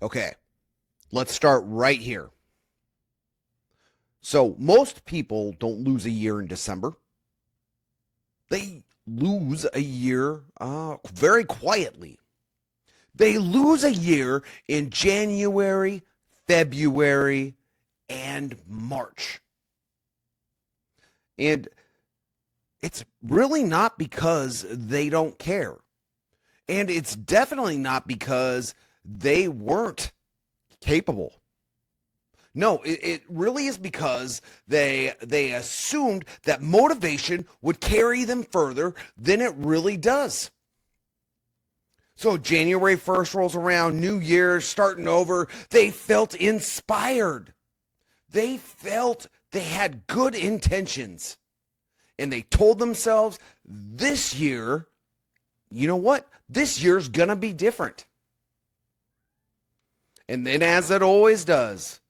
Okay, let's start right here. So, most people don't lose a year in December. They lose a year very quietly. They lose a year in January, February, and March. And it's really not because they don't care. And it's definitely not because they weren't capable. No, it really is because they assumed that motivation would carry them further than it really does. So January 1st rolls around, New Year, starting over. They felt inspired. They felt they had good intentions. And they told themselves, this year, you know what? This year's going to be different. And then, as it always does,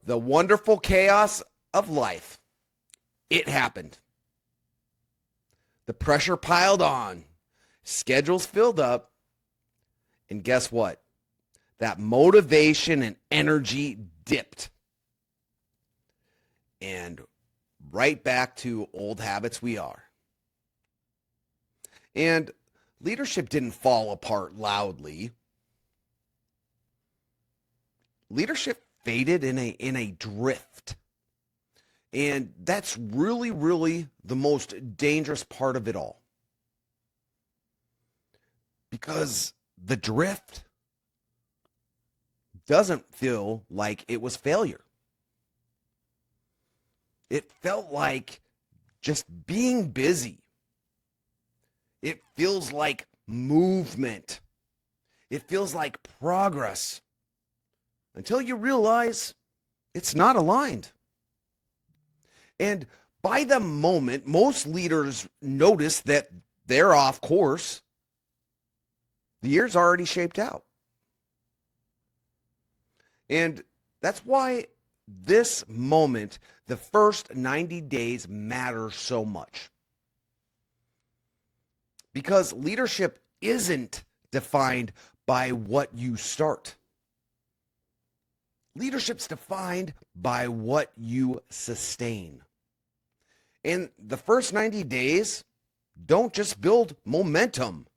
the wonderful chaos of life, it happened. The pressure piled on, schedules filled up, and guess what? That motivation and energy dipped. And right back to old habits we are. And leadership didn't fall apart loudly. Leadership faded in a drift. And that's really the most dangerous part of it all. Because the drift doesn't feel like it was failure. It felt like just being busy. It feels like movement. It feels like progress. Until you realize it's not aligned. And by the moment most leaders notice that they're off course, the year's already shaped out. And that's why this moment, the first 90 days, matters so much. Because leadership isn't defined by what you start. Leadership's defined by what you sustain. And the first 90 days don't just build momentum.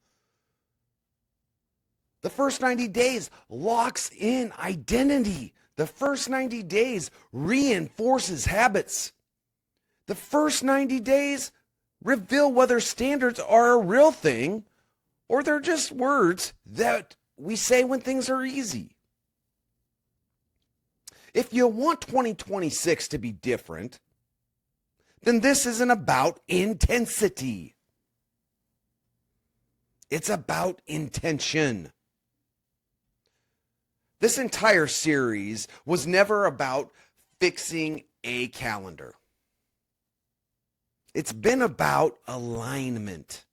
The first 90 days locks in identity. The first 90 days reinforces habits. The first 90 days reveal whether standards are a real thing or they're just words that we say when things are easy. If you want 2026 to be different, then this isn't about intensity. It's about intention. This entire series was never about fixing a calendar. It's been about alignment.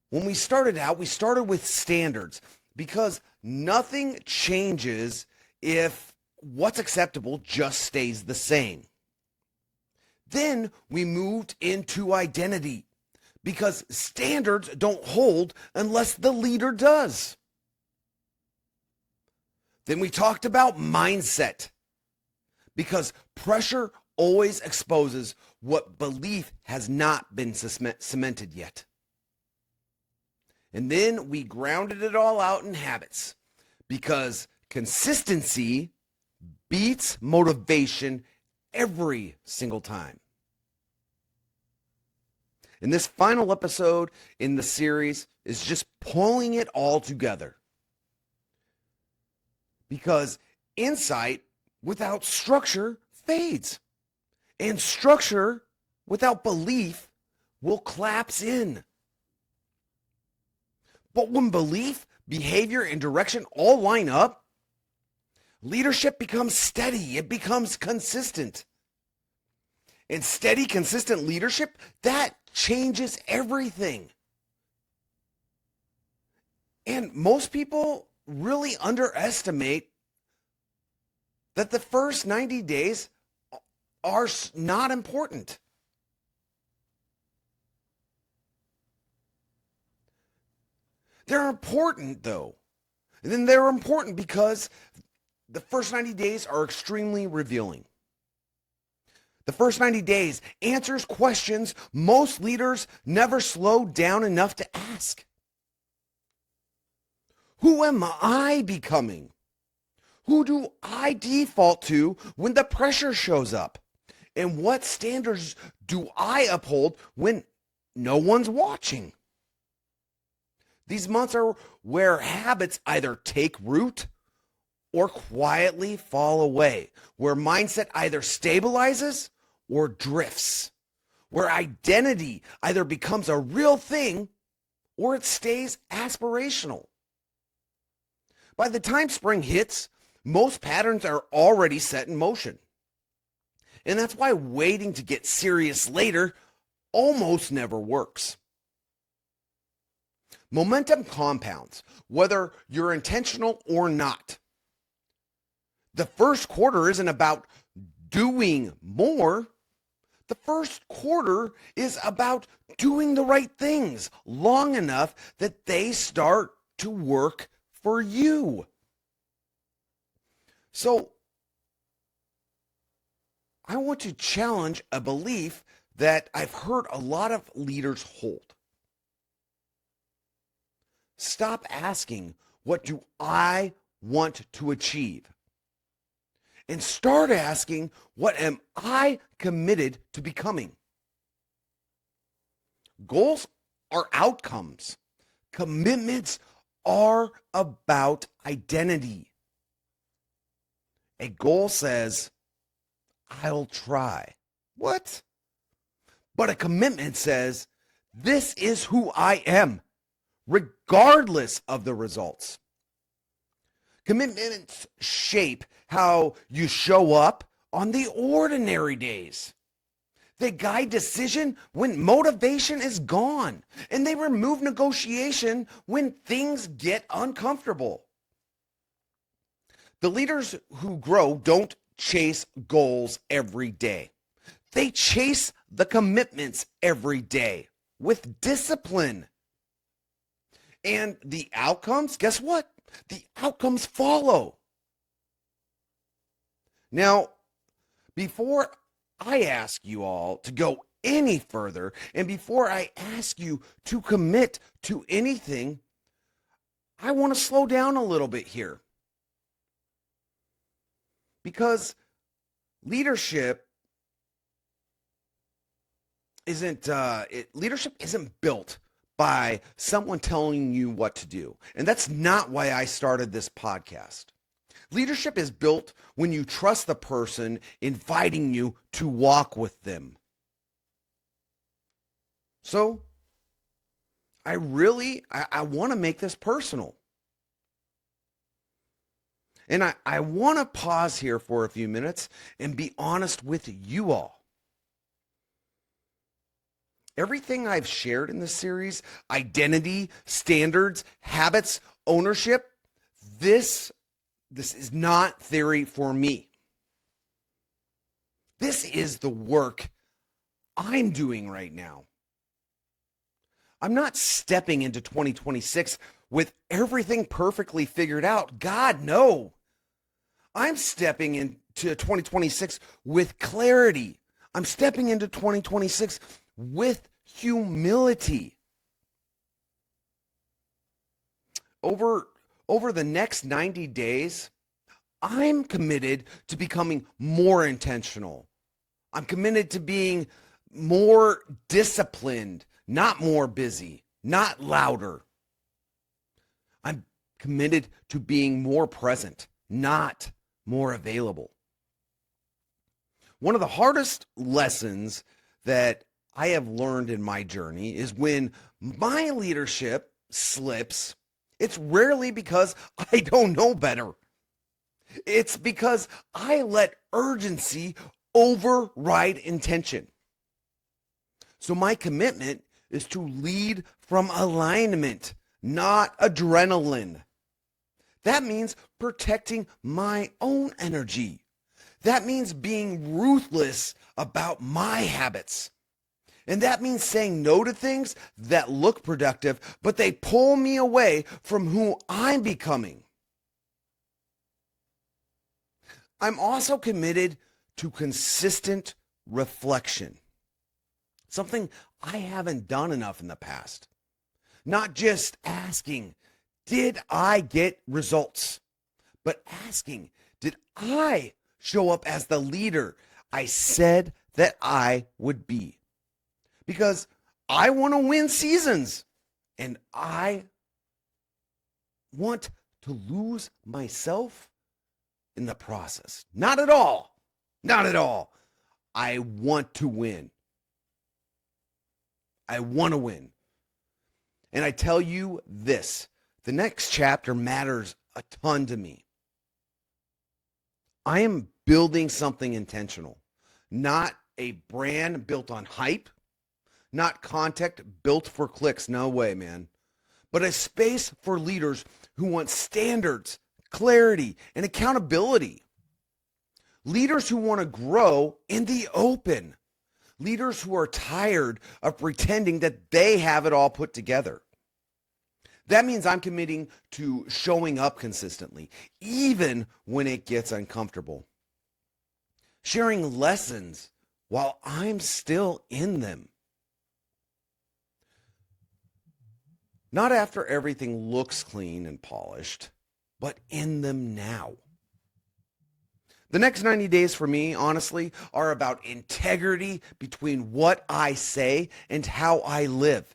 When we started out, we started with standards because nothing changes if what's acceptable just stays the same. Then we moved into identity because standards don't hold unless the leader does. Then we talked about mindset because pressure always exposes what belief has not been cemented yet. And then we grounded it all out in habits because consistency beats motivation every single time. And this final episode in the series is just pulling it all together. Because insight without structure fades. And structure without belief will collapse in. But when belief, behavior, and direction all line up, leadership becomes steady. It becomes consistent. And steady, consistent leadership, that changes everything. And most people really underestimate that the first 90 days are not important. They're important, though. And then they're important because the first 90 days are extremely revealing. The first 90 days answers questions most leaders never slow down enough to ask. Who am I becoming? Who do I default to when the pressure shows up? And what standards do I uphold when no one's watching? These months are where habits either take root or quietly fall away, where mindset either stabilizes or drifts, where identity either becomes a real thing or it stays aspirational. By the time spring hits, most patterns are already set in motion. And that's why waiting to get serious later almost never works. Momentum compounds, whether you're intentional or not. The first quarter isn't about doing more. The first quarter is about doing the right things long enough that they start to work for you. So, I want to challenge a belief that I've heard a lot of leaders hold. Stop asking, what do I want to achieve? And start asking, what am I committed to becoming? Goals are outcomes. Commitments are about identity. A goal says, I'll try. What? But a commitment says, this is who I am, regardless of the results. Commitments shape how you show up on the ordinary days. They guide decision when motivation is gone, and they remove negotiation when things get uncomfortable. The leaders who grow don't chase goals every day. They chase the commitments every day with discipline. And the outcomes, guess what? The outcomes follow. Now, before I ask you all to go any further, and before I ask you to commit to anything, I want to slow down a little bit here. Because leadership isn't built by someone telling you what to do. And that's not why I started this podcast. Leadership is built when you trust the person inviting you to walk with them. So I want to make this personal. And I want to pause here for a few minutes and be honest with you all. Everything I've shared in this series, identity, standards, habits, ownership, this is not theory for me. This is the work I'm doing right now. I'm not stepping into 2026 with everything perfectly figured out. God, no. I'm stepping into 2026 with clarity. I'm stepping into 2026 with humility. Over the next 90 days, I'm committed to becoming more intentional. I'm committed to being more disciplined, not more busy, not louder. I'm committed to being more present, not more available. One of the hardest lessons that I have learned in my journey is when my leadership slips, it's rarely because I don't know better. It's because I let urgency override intention. So my commitment is to lead from alignment, not adrenaline. That means protecting my own energy. That means being ruthless about my habits. And that means saying no to things that look productive, but they pull me away from who I'm becoming. I'm also committed to consistent reflection, something I haven't done enough in the past. Not just asking, did I get results? But asking, did I show up as the leader I said that I would be? Because I want to win seasons and I want to lose myself in the process. Not at all. Not at all. I want to win. I want to win. And I tell you this, the next chapter matters a ton to me. I am building something intentional, not a brand built on hype, not content built for clicks. No way, man. But a space for leaders who want standards, clarity, and accountability. Leaders who want to grow in the open. Leaders who are tired of pretending that they have it all put together. That means I'm committing to showing up consistently, even when it gets uncomfortable. Sharing lessons while I'm still in them. Not after everything looks clean and polished, but in them now. The next 90 days for me, honestly, are about integrity between what I say and how I live.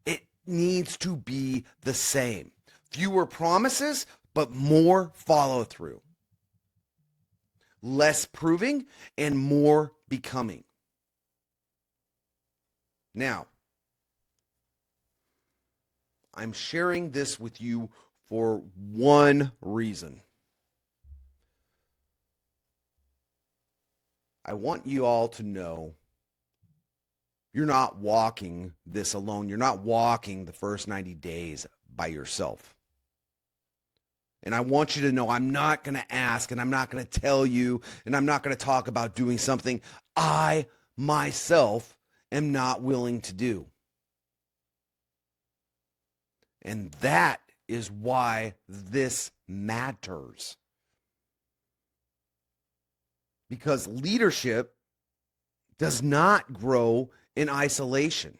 It needs to be the same. Fewer promises, but more follow through. Less proving and more becoming. Now, I'm sharing this with you for one reason. I want you all to know you're not walking this alone. You're not walking the first 90 days by yourself. And I want you to know I'm not going to ask and I'm not going to tell you and I'm not going to talk about doing something I myself am not willing to do. And that is why this matters. Because leadership does not grow in isolation.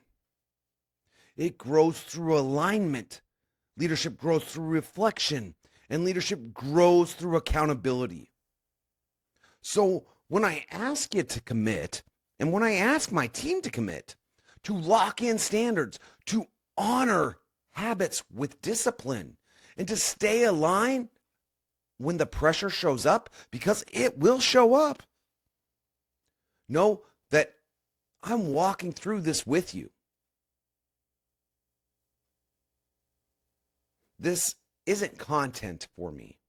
It grows through alignment. Leadership grows through reflection. And leadership grows through accountability. So when I ask you to commit, and when I ask my team to commit, to lock in standards, to honor habits with discipline, and to stay aligned when the pressure shows up, because it will show up, know that I'm walking through this with you. This isn't content for me.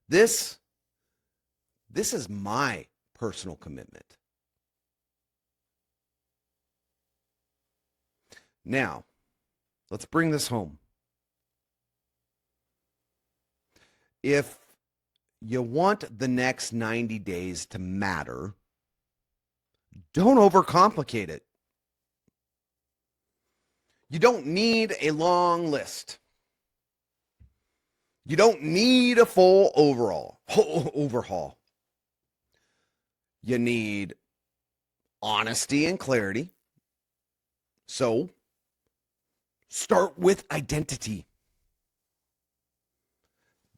This is my personal commitment. Now, let's bring this home. If you want the next 90 days to matter, don't overcomplicate it. You don't need a long list. You don't need a full overhaul. You need honesty and clarity. So, start with identity.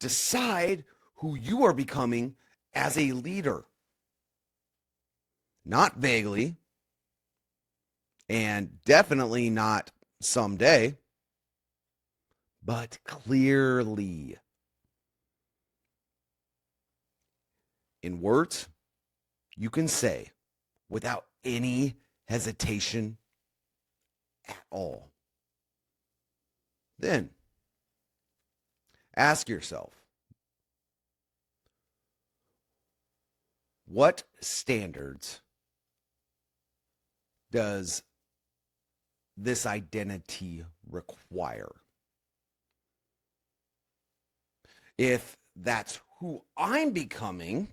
Decide who you are becoming as a leader. Not vaguely, and definitely not someday, but clearly. In words you can say without any hesitation at all. Then ask yourself, what standards does this identity require? If that's who I'm becoming,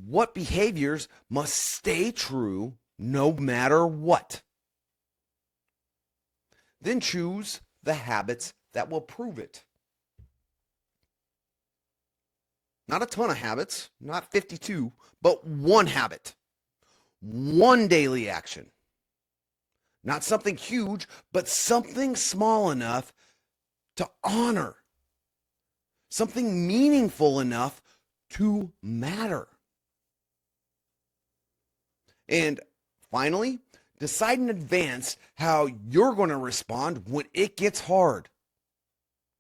what behaviors must stay true no matter what? Then choose the habits that will prove it. Not a ton of habits, not 52, but one habit, one daily action. Not something huge, but something small enough to honor, something meaningful enough to matter. And finally, decide in advance how you're going to respond when it gets hard,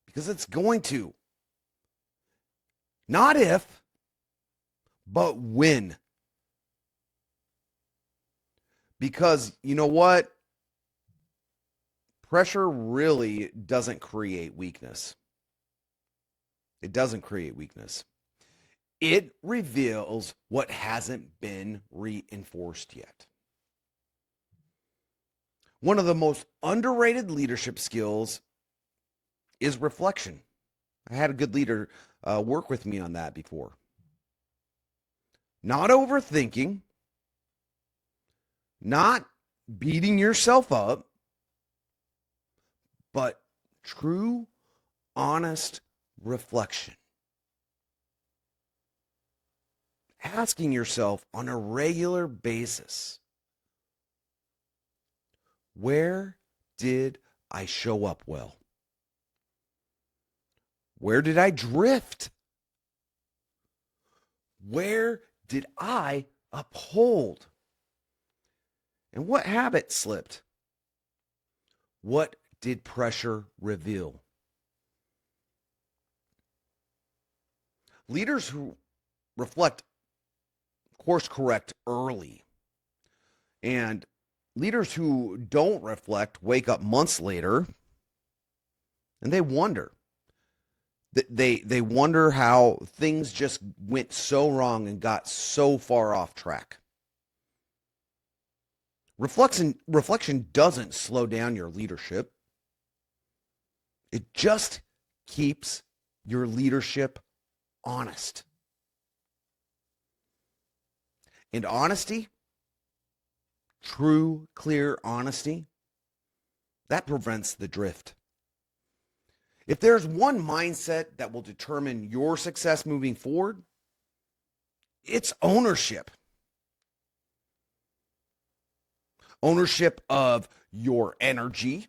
because it's going to. Not if, but when. Because you know what? Pressure really doesn't create weakness. It doesn't create weakness. It reveals what hasn't been reinforced yet. One of the most underrated leadership skills is reflection. I had a good leader work with me on that before. Not overthinking, not beating yourself up, but true, honest reflection. Asking yourself on a regular basis, where did I show up well? Where did I drift? Where did I uphold? And what habit slipped? What did pressure reveal? Leaders who reflect course correct early, and leaders who don't reflect wake up months later and they wonder. They wonder how things just went so wrong and got so far off track. Reflection doesn't slow down your leadership. It just keeps your leadership honest. And honesty, true, clear honesty, that prevents the drift. If there's one mindset that will determine your success moving forward, it's ownership. Ownership of your energy,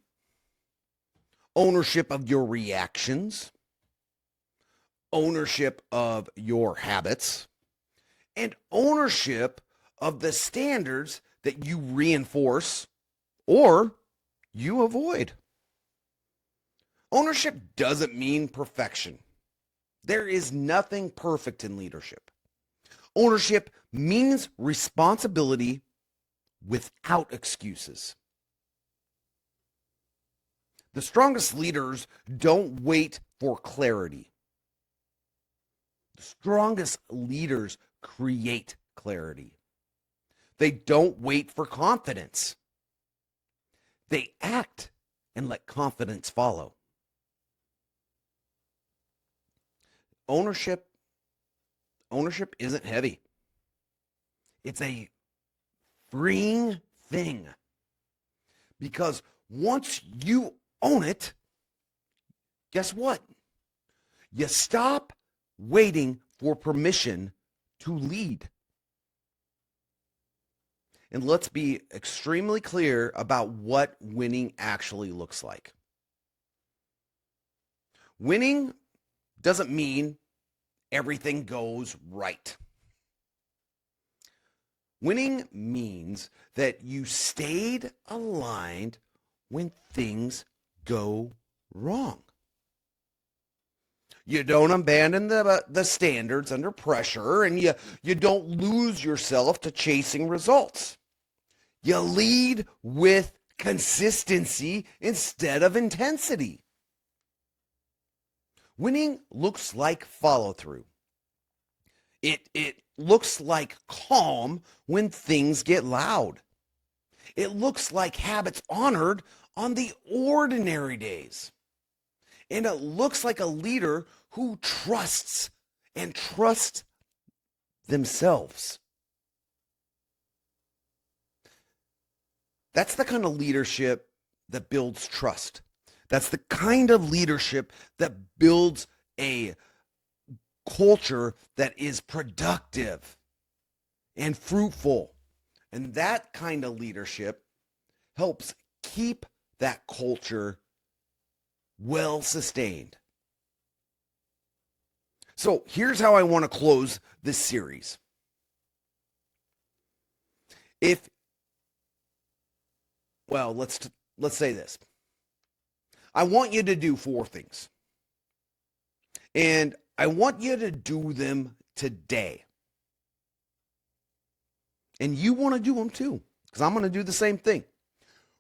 ownership of your reactions, ownership of your habits, and ownership of the standards that you reinforce or you avoid. Ownership doesn't mean perfection. There is nothing perfect in leadership. Ownership means responsibility without excuses. The strongest leaders don't wait for clarity. The strongest leaders create clarity. They don't wait for confidence. They act and let confidence follow. Ownership isn't heavy. It's a freeing thing. Because once you own it, guess what? You stop waiting for permission to lead. And let's be extremely clear about what winning actually looks like. Winning doesn't mean everything goes right. Winning means that you stayed aligned when things go wrong. You don't abandon the standards under pressure, and you don't lose yourself to chasing results. You lead with consistency instead of intensity. Winning looks like follow-through. It looks like calm when things get loud. It looks like habits honored on the ordinary days. And it looks like a leader who trusts and trusts themselves. That's the kind of leadership that builds trust. That's the kind of leadership that builds a culture that is productive and fruitful. And that kind of leadership helps keep that culture well sustained. So here's how I want to close this series. Let's say this. I want you to do 4 things. And I want you to do them today. And you want to do them too, because I'm going to do the same thing.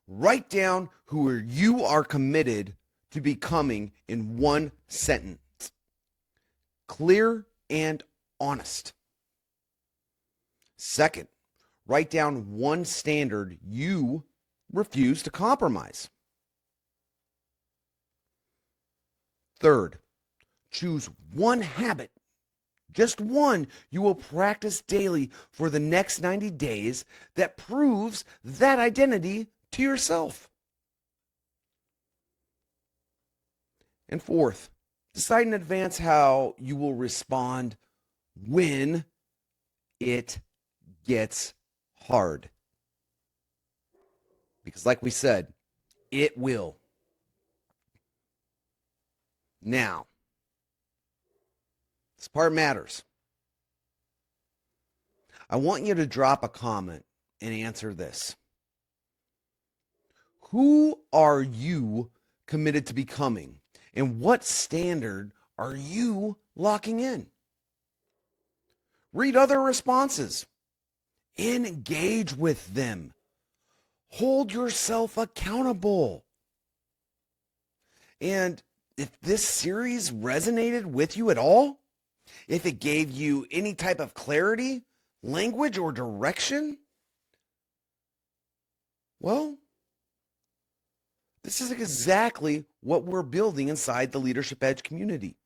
Write down who you are committed to becoming in 1 sentence. Clear and honest. Second, write down 1 standard you refuse to compromise. Third, choose 1 habit, just 1, you will practice daily for the next 90 days that proves that identity to yourself. And fourth, decide in advance how you will respond when it gets hard. Because like we said, it will. Now, this part matters. I want you to drop a comment and answer this. Who are you committed to becoming? And what standard are you locking in? Read other responses. Engage with them. Hold yourself accountable. And if this series resonated with you at all, if it gave you any type of clarity, language, or direction, well, this is exactly what we're building inside the Leadership Edge community.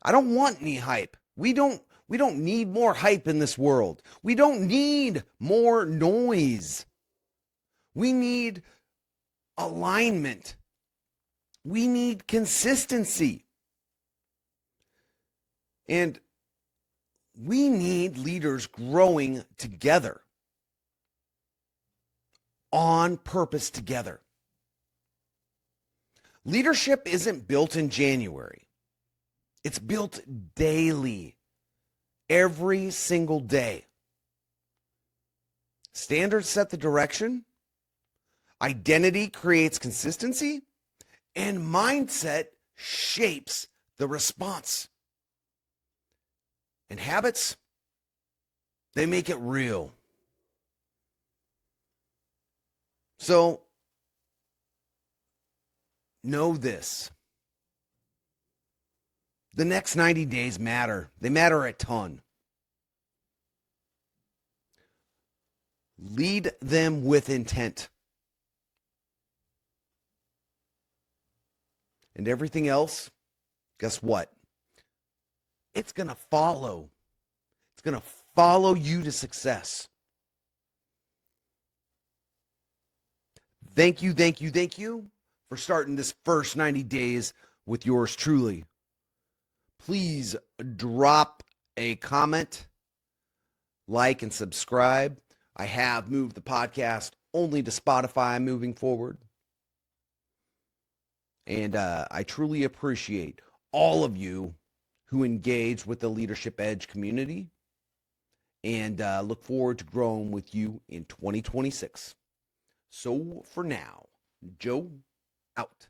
I don't want any hype. We don't need more hype in this world. We don't need more noise. We need alignment. We need consistency. And we need leaders growing together, on purpose together. Leadership isn't built in January. It's built daily, every single day. Standards set the direction. Identity creates consistency. And mindset shapes the response. And habits, they make it real. So, know this. The next 90 days matter. They matter a ton. Lead them with intent. And everything else, guess what? It's going to follow. It's going to follow you to success. Thank you for starting this first 90 days with yours truly. Please drop a comment, like, and subscribe. I have moved the podcast only to Spotify moving forward. And I truly appreciate all of you who engage with the Leadership Edge community, and look forward to growing with you in 2026. So for now, Joe out.